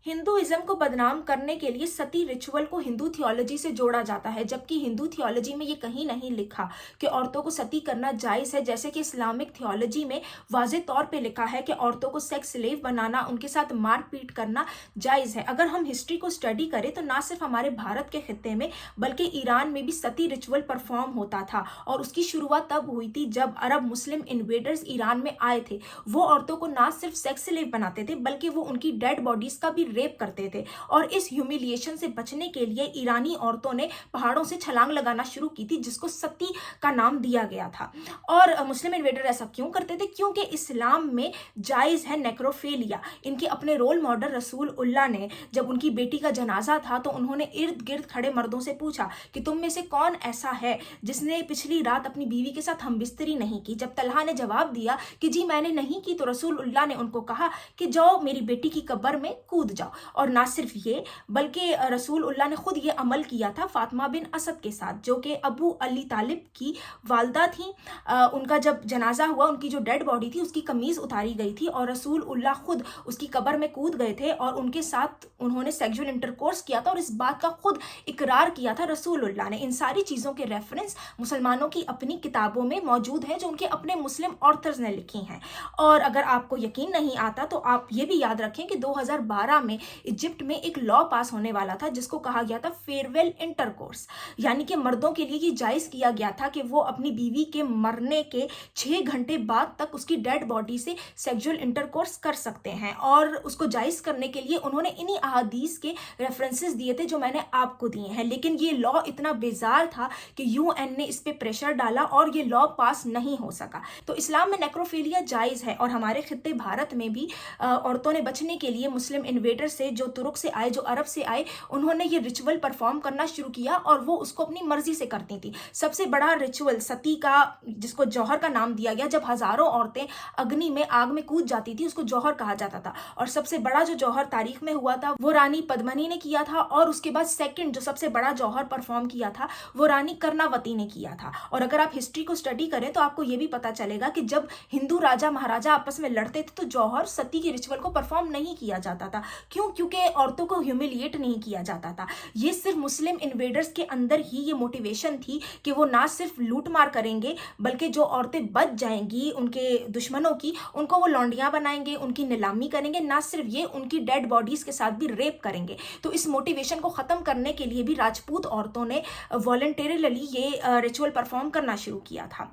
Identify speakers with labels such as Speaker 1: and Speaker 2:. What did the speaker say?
Speaker 1: Hinduism को बदनाम करने के लिए सती रिचुअल को हिंदू थियोलॉजी से जोड़ा जाता है, जबकि हिंदू थियोलॉजी में ये कहीं नहीं लिखा कि औरतों को सती करना जायज़ है। जैसे कि इस्लामिक थियोलॉजी में वाज़े तौर पे लिखा है कि औरतों को सेक्स स्लेव बनाना, उनके साथ मारपीट करना जायज़ है। अगर हम हिस्ट्री को स्टडी करें तो ना सिर्फ हमारे भारत के खित्ते में बल्कि ईरान में भी सती रिचुअल परफॉर्म होता था, और उसकी शुरुआत तब हुई थी जब अरब मुस्लिम इन्वेडर्स ईरान में आए थे। वो औरतों को ना सिर्फ सेक्स स्लेव बनाते थे बल्कि वो उनकी डेड बॉडीज का भी रेप करते थे। और इस ह्यूमिलिएशन से बचने के लिए ईरानी औरतों ने पहाड़ों से छलांग लगाना शुरू की थी, जिसको सती का नाम दिया गया था। और मुस्लिम इन्वेडर ऐसा क्यों करते थे? क्योंकि इस्लाम में जायज है नेक्रोफेलिया। इनके अपने रोल मॉडल रसूल उल्लाह ने जब उनकी बेटी का जनाजा था तो उन्होंने इर्द गिर्द खड़े मर्दों से पूछा कि तुम में से कौन ऐसा है जिसने पिछली रात अपनी बीवी के साथ हमबिस्तरी नहीं की। जब तलहा ने जवाब दिया कि जी मैंने नहीं की, तो रसूल उल्लाह ने उनको कहा कि जाओ मेरी बेटी की कब्र में कूद जाओ। और ना सिर्फ ये बल्कि रसूल उल्लाह ने खुद ये अमल किया था फातिमा बिन असद के साथ, जो कि अबू अली तालिब की वालदा थी। उनका जब जनाजा हुआ, उनकी जो डेड बॉडी थी उसकी कमीज उतारी गई थी और रसूल उल्लाह खुद उसकी कब्र में कूद गए थे और उनके साथ उन्होंने सेक्सुअल इंटरकोर्स किया था और इस बात का खुद इकरार किया था रसूल उल्लाह ने। इन सारी चीज़ों के रेफरेंस मुसलमानों की अपनी किताबों में मौजूद हैं जो उनके अपने मुस्लिम ऑथर्स ने लिखी हैं। और अगर आपको यकीन नहीं आता तो आप ये भी याद रखें कि 2012 में इजिप्ट में एक लॉ पास होने वाला था जिसको कहा गया था फेयरवेल इंटरकोर्स, यानी कि मर्दों के लिए ये जायज़ किया गया था कि वो अपनी बीवी के मरने के 6 घंटे बाद तक उसकी डेड बॉडी से सेक्सुअल इंटरकोर्स कर सकते हैं। और उसको जायज़ करने के लिए उन्होंने इन्हीं अहादीस के रेफरेंसेस दिए थे जो मैंने आपको दिए हैं। लेकिन ये लॉ इतना बेजार था कि यूएन ने इस पर प्रेशर डाला और ये लॉ पास नहीं हो सका। तो इस्लाम में नेक्रोफिलिया जायज़ है और हमारे खित्ते भारत में भी औरतों ने बचने के लिए मुस्लिम इन्वेडर से, जो तुर्क से आए, जो अरब से आए, उन्होंने ये रिचुअल परफॉर्म करना शुरू किया और वो उसको अपनी मर्जी से करती थी। सबसे बड़ा रिचुअल सती का, जिसको जौहर का नाम दिया गया, जब हजारों औरतें अग्नि में, आग में कूद जाती थी, उसको जौहर कहा जाता था। और सबसे बड़ा जो जौहर तारीख में हुआ था वो रानी पद्मिनी ने किया था, और उसके बाद सेकंड जो सबसे बड़ा जौहर परफॉर्म किया था वो रानी कर्णावती ने किया था। और अगर आप हिस्ट्री को स्टडी करें तो आपको ये भी पता चलेगा कि जब हिंदू राजा महाराजा आपस में लड़ते थे तो जौहर सती के रिचुअल को परफॉर्म नहीं किया जाता था। क्यों? क्योंकि औरतों को ह्यूमिलिएट नहीं किया जाता था। ये सिर्फ मुस्लिम इन्वेडर्स के अंदर ही ये मोटिवेशन थी कि वो ना सिर्फ लूट मार करेंगे बल्कि जो औरतें बच जाएंगी उनके दुश्मनों की, उनको वो लौंडियां बनाएंगे, उनकी नीलामी करेंगे। ना सिर्फ ये, उनकी डेड बॉडीज के साथ भी रेप करेंगे। तो इस मोटिवेशन को खत्म करने के लिए भी राजपूत औरतों ने वॉलंटरीली ये रिचुअल परफॉर्म करना शुरू किया था।